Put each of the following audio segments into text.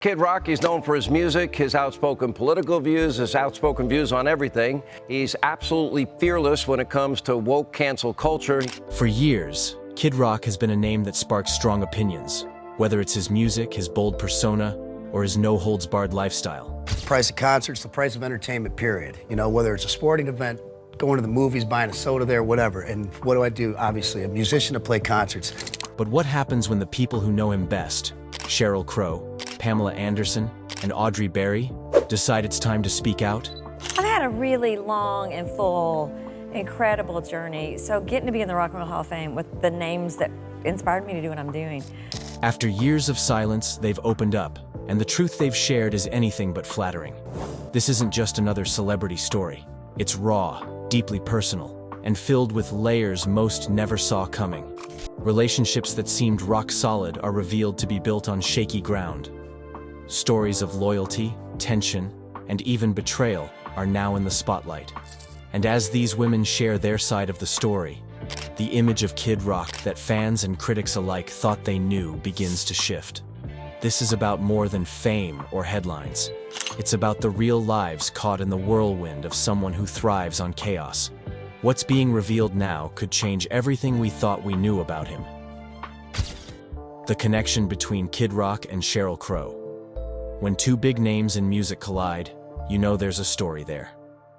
Kid Rock, he's known for his music, his outspoken political views, his outspoken views on everything. He's absolutely fearless when it comes to woke cancel culture. For years, Kid Rock has been a name that sparks strong opinions, whether it's his music, his bold persona, or his no-holds-barred lifestyle. The price of concerts, the price of entertainment, period. You know, whether it's a sporting event, going to the movies, buying a soda there, whatever. And what do? Obviously, a musician to play concerts. But what happens when the people who know him best, Sheryl Crow, Pamela Anderson, and Audrey Barry, decide it's time to speak out? I've had a really long and full, incredible journey. So getting to be in the Rock and Roll Hall of Fame with the names that inspired me to do what I'm doing. After years of silence, they've opened up, and the truth they've shared is anything but flattering. This isn't just another celebrity story. It's raw, deeply personal, and filled with layers most never saw coming. Relationships that seemed rock solid are revealed to be built on shaky ground. Stories of loyalty, tension, and even betrayal are now in the spotlight. And as these women share their side of the story, the image of Kid Rock that fans and critics alike thought they knew begins to shift. This is about more than fame or headlines. It's about the real lives caught in the whirlwind of someone who thrives on chaos. What's being revealed now could change everything we thought we knew about him. The connection between Kid Rock and Sheryl Crow. When two big names in music collide, you know there's a story there.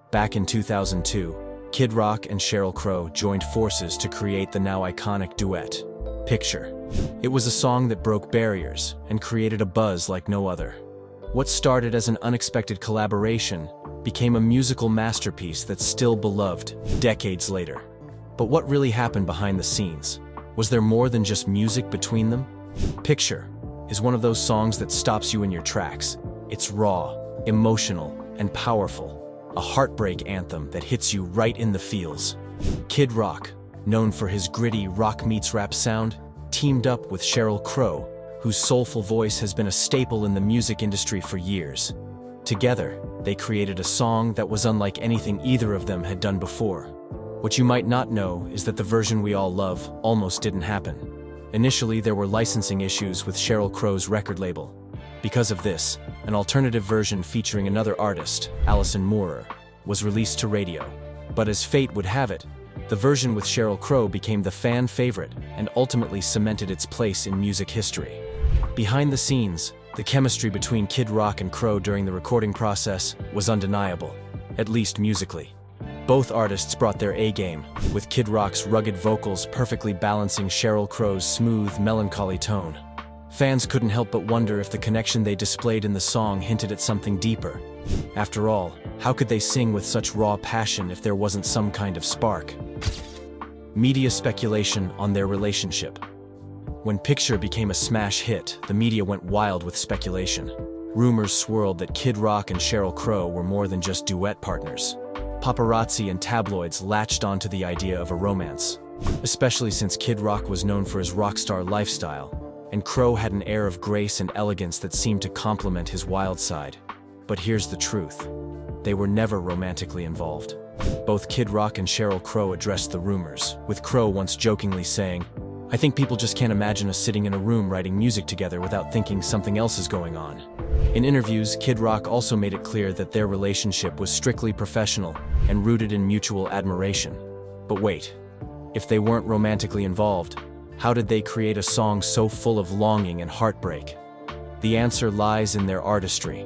Back in 2002, Kid Rock and Sheryl Crow joined forces to create the now iconic duet, Picture. It was a song that broke barriers and created a buzz like no other. What started as an unexpected collaboration became a musical masterpiece that's still beloved decades later. But what really happened behind the scenes? Was there more than just music between them? Picture is one of those songs that stops you in your tracks. It's raw, emotional, and powerful, a heartbreak anthem that hits you right in the feels. Kid Rock, known for his gritty rock meets rap sound, teamed up with Sheryl Crow, whose soulful voice has been a staple in the music industry for years. Together, they created a song that was unlike anything either of them had done before. What you might not know is that the version we all love almost didn't happen. Initially, there were licensing issues with Sheryl Crow's record label. Because of this, an alternative version featuring another artist, Alison Moorer, was released to radio. But as fate would have it, the version with Sheryl Crow became the fan favorite and ultimately cemented its place in music history. Behind the scenes, the chemistry between Kid Rock and Crow during the recording process was undeniable, at least musically. Both artists brought their A-game, with Kid Rock's rugged vocals perfectly balancing Sheryl Crow's smooth, melancholy tone. Fans couldn't help but wonder if the connection they displayed in the song hinted at something deeper. After all, how could they sing with such raw passion if there wasn't some kind of spark? Media speculation on their relationship. When Picture became a smash hit, the media went wild with speculation. Rumors swirled that Kid Rock and Sheryl Crow were more than just duet partners. Paparazzi and tabloids latched onto the idea of a romance, especially since Kid Rock was known for his rock star lifestyle, and Crow had an air of grace and elegance that seemed to complement his wild side. But here's the truth. They were never romantically involved. Both Kid Rock and Sheryl Crow addressed the rumors, with Crow once jokingly saying, "I think people just can't imagine us sitting in a room writing music together without thinking something else is going on." In interviews, Kid Rock also made it clear that their relationship was strictly professional and rooted in mutual admiration. But wait, if they weren't romantically involved, how did they create a song so full of longing and heartbreak? The answer lies in their artistry.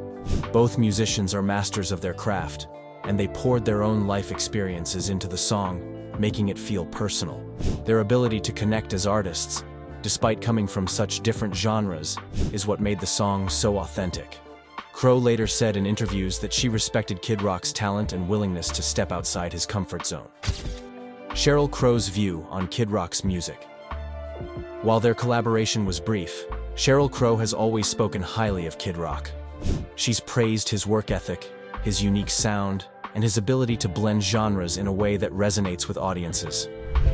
Both musicians are masters of their craft, and they poured their own life experiences into the song, making it feel personal. Their ability to connect as artists, despite coming from such different genres, is what made the song so authentic. Crow later said in interviews that she respected Kid Rock's talent and willingness to step outside his comfort zone. Sheryl Crow's view on Kid Rock's music. While their collaboration was brief, Sheryl Crow has always spoken highly of Kid Rock. She's praised his work ethic, his unique sound, and his ability to blend genres in a way that resonates with audiences.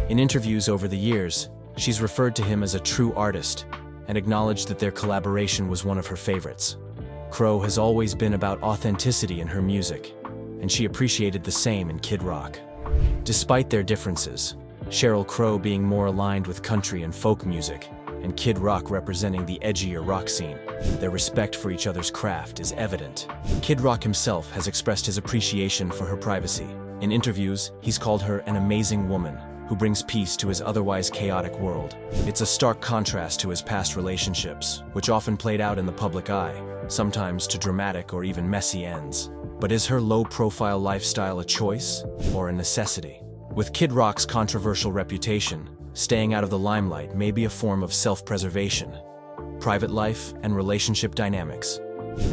In interviews over the years, she's referred to him as a true artist and acknowledged that their collaboration was one of her favorites. Crow has always been about authenticity in her music, and she appreciated the same in Kid Rock. Despite their differences, Sheryl Crow being more aligned with country and folk music, and Kid Rock representing the edgier rock scene. Their respect for each other's craft is evident. Kid Rock himself has expressed his appreciation for her privacy. In interviews, he's called her an amazing woman who brings peace to his otherwise chaotic world. It's a stark contrast to his past relationships, which often played out in the public eye, sometimes to dramatic or even messy ends. But is her low-profile lifestyle a choice or a necessity? With Kid Rock's controversial reputation, staying out of the limelight may be a form of self-preservation. Private life and relationship dynamics.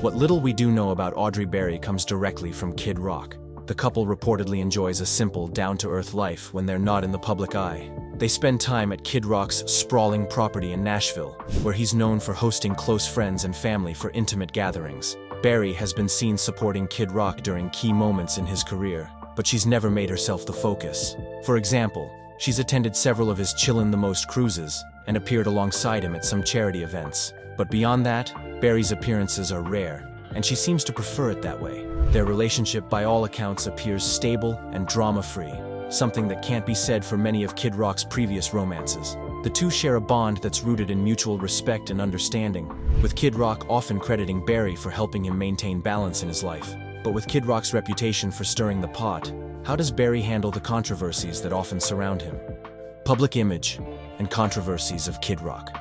What little we do know about Audrey Barry comes directly from Kid Rock. The couple reportedly enjoys a simple, down-to-earth life when they're not in the public eye. They spend time at Kid Rock's sprawling property in Nashville, where he's known for hosting close friends and family for intimate gatherings. Barry has been seen supporting Kid Rock during key moments in his career, but she's never made herself the focus. For example, she's attended several of his Chillin' the Most cruises and appeared alongside him at some charity events. But beyond that, Barry's appearances are rare, and she seems to prefer it that way. Their relationship, by all accounts, appears stable and drama-free, something that can't be said for many of Kid Rock's previous romances. The two share a bond that's rooted in mutual respect and understanding, with Kid Rock often crediting Barry for helping him maintain balance in his life. But with Kid Rock's reputation for stirring the pot, how does Barry handle the controversies that often surround him? Public image and controversies of Kid Rock.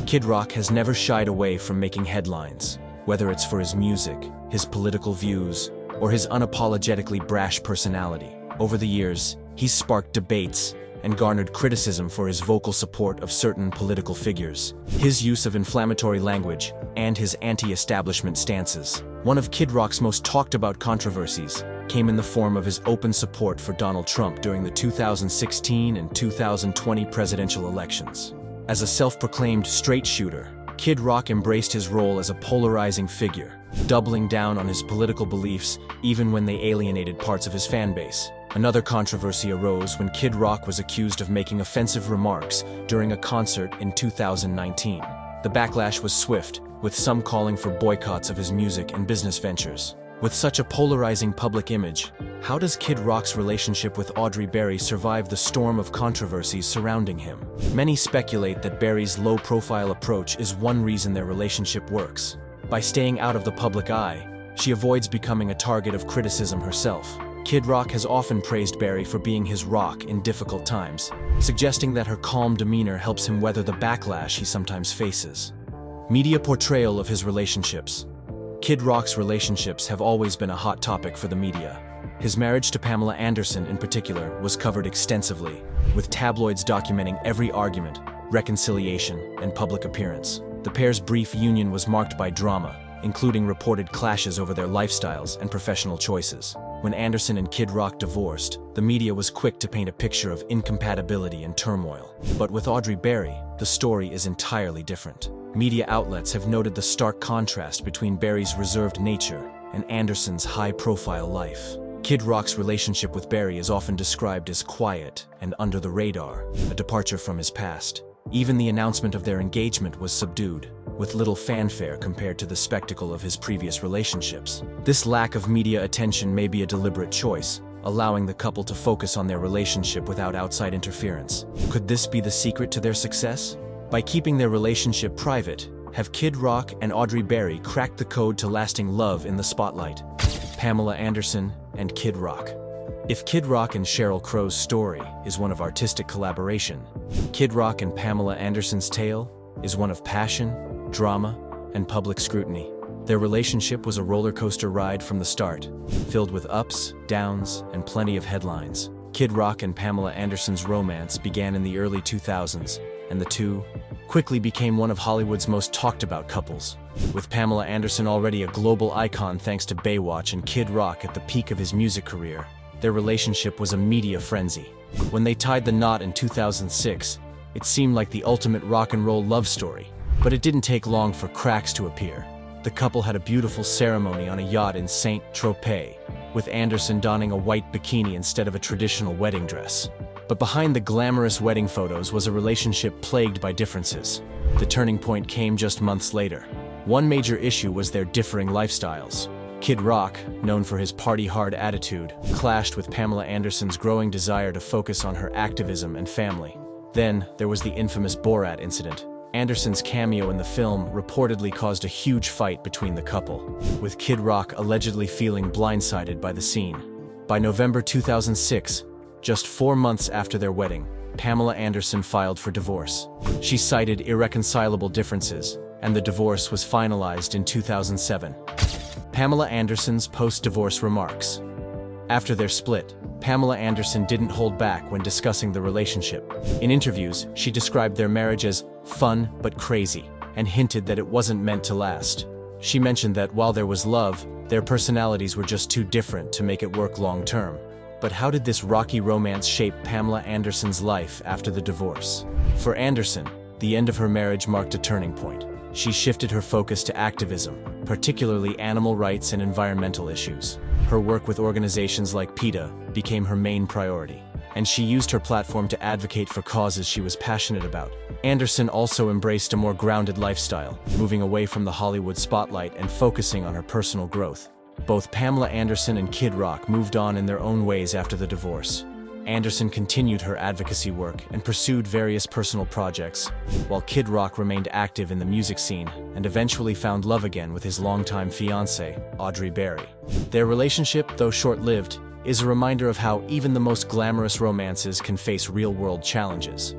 Kid Rock has never shied away from making headlines, whether it's for his music, his political views, or his unapologetically brash personality. Over the years, he's sparked debates and garnered criticism for his vocal support of certain political figures, his use of inflammatory language, and his anti-establishment stances. One of Kid Rock's most talked-about controversies came in the form of his open support for Donald Trump during the 2016 and 2020 presidential elections. As a self-proclaimed straight shooter, Kid Rock embraced his role as a polarizing figure, doubling down on his political beliefs even when they alienated parts of his fan base. Another controversy arose when Kid Rock was accused of making offensive remarks during a concert in 2019. The backlash was swift, with some calling for boycotts of his music and business ventures. With such a polarizing public image, how does Kid Rock's relationship with Audrey Barry survive the storm of controversies surrounding him? Many speculate that Barry's low-profile approach is one reason their relationship works. By staying out of the public eye, she avoids becoming a target of criticism herself. Kid Rock has often praised Barry for being his rock in difficult times, suggesting that her calm demeanor helps him weather the backlash he sometimes faces. Media portrayal of his relationships. Kid Rock's relationships have always been a hot topic for the media. His marriage to Pamela Anderson, in particular, was covered extensively, with tabloids documenting every argument, reconciliation, and public appearance. The pair's brief union was marked by drama, including reported clashes over their lifestyles and professional choices. When Anderson and Kid Rock divorced, the media was quick to paint a picture of incompatibility and turmoil. But with Audrey Barry, the story is entirely different. Media outlets have noted the stark contrast between Barry's reserved nature and Anderson's high-profile life. Kid Rock's relationship with Barry is often described as quiet and under the radar, a departure from his past. Even the announcement of their engagement was subdued, with little fanfare compared to the spectacle of his previous relationships. This lack of media attention may be a deliberate choice, allowing the couple to focus on their relationship without outside interference. Could this be the secret to their success? By keeping their relationship private, have Kid Rock and Audrey Barry cracked the code to lasting love in the spotlight? Pamela Anderson and Kid Rock. If Kid Rock and Sheryl Crow's story is one of artistic collaboration, Kid Rock and Pamela Anderson's tale is one of passion, drama, and public scrutiny. Their relationship was a roller coaster ride from the start, filled with ups, downs, and plenty of headlines. Kid Rock and Pamela Anderson's romance began in the early 2000s, and the two quickly became one of Hollywood's most talked-about couples. With Pamela Anderson already a global icon thanks to Baywatch and Kid Rock at the peak of his music career, their relationship was a media frenzy. When they tied the knot in 2006, it seemed like the ultimate rock and roll love story. But it didn't take long for cracks to appear. The couple had a beautiful ceremony on a yacht in Saint-Tropez, with Anderson donning a white bikini instead of a traditional wedding dress. But behind the glamorous wedding photos was a relationship plagued by differences. The turning point came just months later. One major issue was their differing lifestyles. Kid Rock, known for his party-hard attitude, clashed with Pamela Anderson's growing desire to focus on her activism and family. Then, there was the infamous Borat incident. Anderson's cameo in the film reportedly caused a huge fight between the couple, with Kid Rock allegedly feeling blindsided by the scene. By November 2006, just 4 months after their wedding, Pamela Anderson filed for divorce. She cited irreconcilable differences, and the divorce was finalized in 2007. Pamela Anderson's post-divorce remarks. After their split, Pamela Anderson didn't hold back when discussing the relationship. In interviews, she described their marriage as fun but crazy, and hinted that it wasn't meant to last. She mentioned that while there was love, their personalities were just too different to make it work long-term. But how did this rocky romance shape Pamela Anderson's life after the divorce? For Anderson, the end of her marriage marked a turning point. She shifted her focus to activism, particularly animal rights and environmental issues. Her work with organizations like PETA became her main priority, and she used her platform to advocate for causes she was passionate about. Anderson also embraced a more grounded lifestyle, moving away from the Hollywood spotlight and focusing on her personal growth. Both Pamela Anderson and Kid Rock moved on in their own ways after the divorce. Anderson continued her advocacy work and pursued various personal projects, while Kid Rock remained active in the music scene and eventually found love again with his longtime fiancée, Audrey Barry. Their relationship, though short-lived, is a reminder of how even the most glamorous romances can face real-world challenges.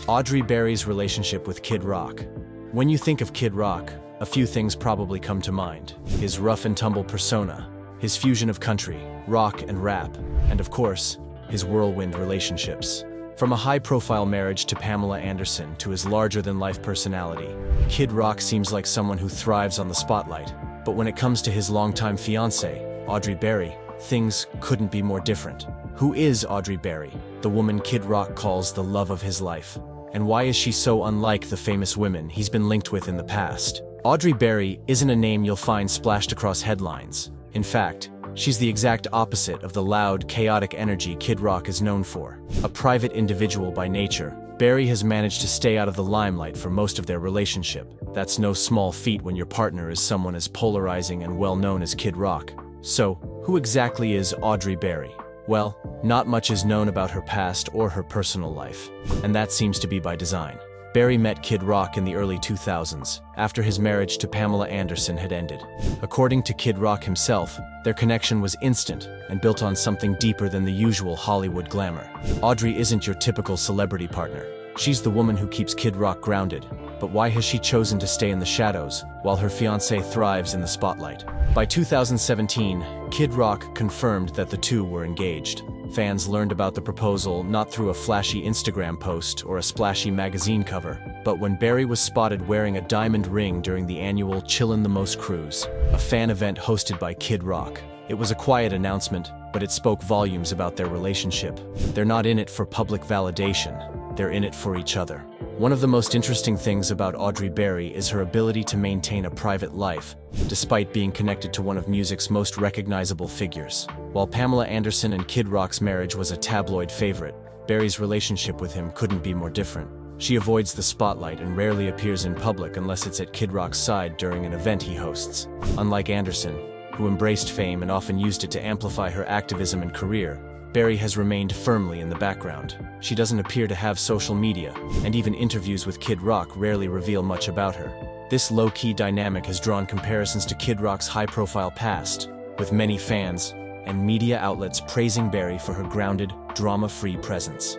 Audrey Barry's relationship with Kid Rock. When you think of Kid Rock, a few things probably come to mind. His rough-and-tumble persona, his fusion of country, rock, and rap, and of course, his whirlwind relationships. From a high-profile marriage to Pamela Anderson to his larger-than-life personality, Kid Rock seems like someone who thrives on the spotlight. But when it comes to his longtime fiancée, Audrey Barry, things couldn't be more different. Who is Audrey Barry, the woman Kid Rock calls the love of his life? And why is she so unlike the famous women he's been linked with in the past? Audrey Barry isn't a name you'll find splashed across headlines. In fact, she's the exact opposite of the loud, chaotic energy Kid Rock is known for. A private individual by nature, Barry has managed to stay out of the limelight for most of their relationship. That's no small feat when your partner is someone as polarizing and well-known as Kid Rock. So, who exactly is Audrey Barry? Well, not much is known about her past or her personal life, and that seems to be by design. Barry met Kid Rock in the early 2000s, after his marriage to Pamela Anderson had ended. According to Kid Rock himself, their connection was instant and built on something deeper than the usual Hollywood glamour. Audrey isn't your typical celebrity partner. She's the woman who keeps Kid Rock grounded. But why has she chosen to stay in the shadows, while her fiancé thrives in the spotlight? By 2017, Kid Rock confirmed that the two were engaged. Fans learned about the proposal not through a flashy Instagram post or a splashy magazine cover, but when Barry was spotted wearing a diamond ring during the annual Chillin' the Most cruise, a fan event hosted by Kid Rock. It was a quiet announcement, but it spoke volumes about their relationship. They're not in it for public validation, they're in it for each other. One of the most interesting things about Audrey Barry is her ability to maintain a private life, despite being connected to one of music's most recognizable figures. While Pamela Anderson and Kid Rock's marriage was a tabloid favorite, Barry's relationship with him couldn't be more different. She avoids the spotlight and rarely appears in public unless it's at Kid Rock's side during an event he hosts. Unlike Anderson, who embraced fame and often used it to amplify her activism and career, Barry has remained firmly in the background. She doesn't appear to have social media, and even interviews with Kid Rock rarely reveal much about her. This low-key dynamic has drawn comparisons to Kid Rock's high-profile past, with many fans and media outlets praising Barry for her grounded, drama-free presence.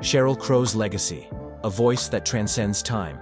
Sheryl Crow's legacy, a voice that transcends time.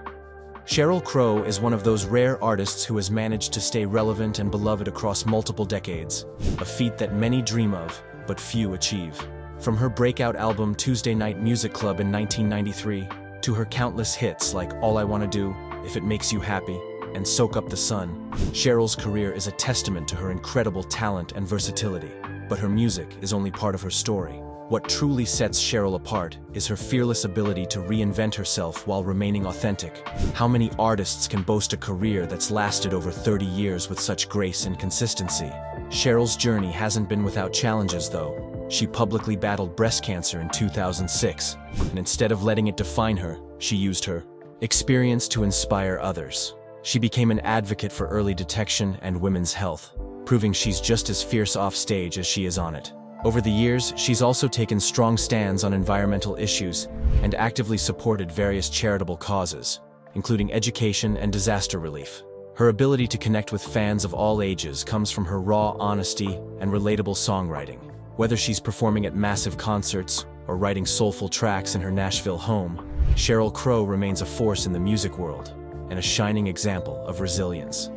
Sheryl Crow is one of those rare artists who has managed to stay relevant and beloved across multiple decades, a feat that many dream of, but few achieve. From her breakout album Tuesday Night Music Club in 1993, to her countless hits like All I Wanna Do, If It Makes You Happy, and Soak Up the Sun, Sheryl's career is a testament to her incredible talent and versatility. But her music is only part of her story. What truly sets Sheryl apart is her fearless ability to reinvent herself while remaining authentic. How many artists can boast a career that's lasted over 30 years with such grace and consistency? Sheryl's journey hasn't been without challenges, though. She publicly battled breast cancer in 2006, and instead of letting it define her, she used her experience to inspire others. She became an advocate for early detection and women's health, proving she's just as fierce off stage as she is on it. Over the years, she's also taken strong stands on environmental issues and actively supported various charitable causes, including education and disaster relief. Her ability to connect with fans of all ages comes from her raw honesty and relatable songwriting. Whether she's performing at massive concerts or writing soulful tracks in her Nashville home, Sheryl Crow remains a force in the music world and a shining example of resilience.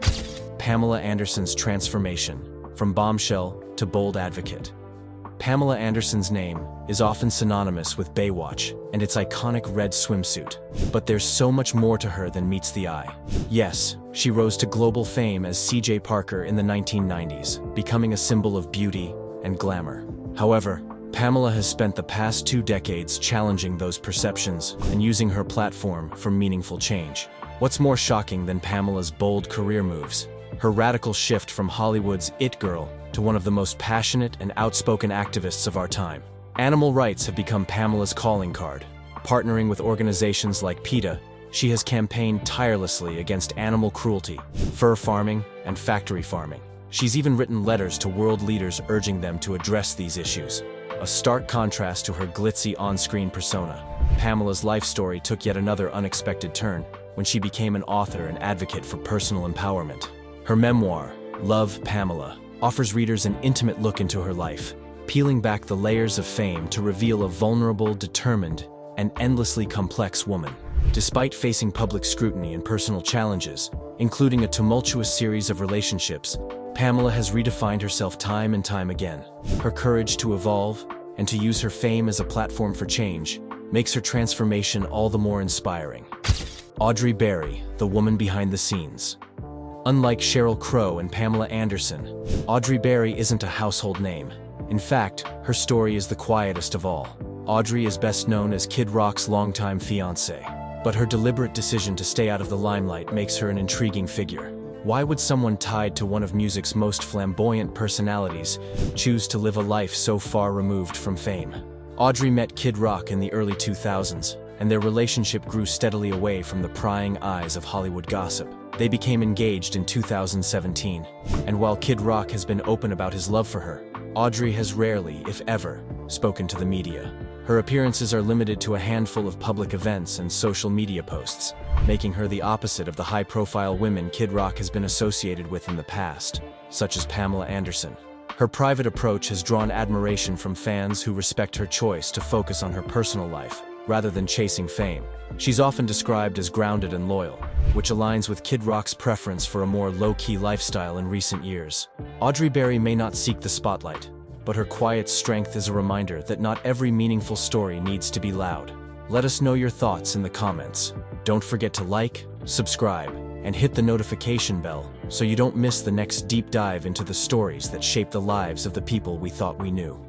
Pamela Anderson's transformation, from bombshell to bold advocate. Pamela Anderson's name is often synonymous with Baywatch and its iconic red swimsuit. But there's so much more to her than meets the eye. Yes, she rose to global fame as C.J. Parker in the 1990s, becoming a symbol of beauty and glamour. However, Pamela has spent the past 2 decades challenging those perceptions and using her platform for meaningful change. What's more shocking than Pamela's bold career moves? Her radical shift from Hollywood's it girl to one of the most passionate and outspoken activists of our time. Animal rights have become Pamela's calling card. Partnering with organizations like PETA, she has campaigned tirelessly against animal cruelty, fur farming, and factory farming. She's even written letters to world leaders urging them to address these issues. A stark contrast to her glitzy on-screen persona. Pamela's life story took yet another unexpected turn when she became an author and advocate for personal empowerment. Her memoir, Love, Pamela, offers readers an intimate look into her life, peeling back the layers of fame to reveal a vulnerable, determined, and endlessly complex woman. Despite facing public scrutiny and personal challenges, including a tumultuous series of relationships, Pamela has redefined herself time and time again. Her courage to evolve and to use her fame as a platform for change makes her transformation all the more inspiring. Audrey Barry, the woman behind the scenes. Unlike Sheryl Crow and Pamela Anderson, Audrey Barry isn't a household name. In fact, her story is the quietest of all. Audrey is best known as Kid Rock's longtime fiancée, but her deliberate decision to stay out of the limelight makes her an intriguing figure. Why would someone tied to one of music's most flamboyant personalities choose to live a life so far removed from fame? Audrey met Kid Rock in the early 2000s, and their relationship grew steadily away from the prying eyes of Hollywood gossip. They became engaged in 2017, and while Kid Rock has been open about his love for her, Audrey has rarely, if ever, spoken to the media. Her appearances are limited to a handful of public events and social media posts, making her the opposite of the high-profile women Kid Rock has been associated with in the past, such as Pamela Anderson. Her private approach has drawn admiration from fans who respect her choice to focus on her personal life, rather than chasing fame. She's often described as grounded and loyal, which aligns with Kid Rock's preference for a more low-key lifestyle in recent years. Audrey Barry may not seek the spotlight, but her quiet strength is a reminder that not every meaningful story needs to be loud. Let us know your thoughts in the comments. Don't forget to like, subscribe, and hit the notification bell so you don't miss the next deep dive into the stories that shape the lives of the people we thought we knew.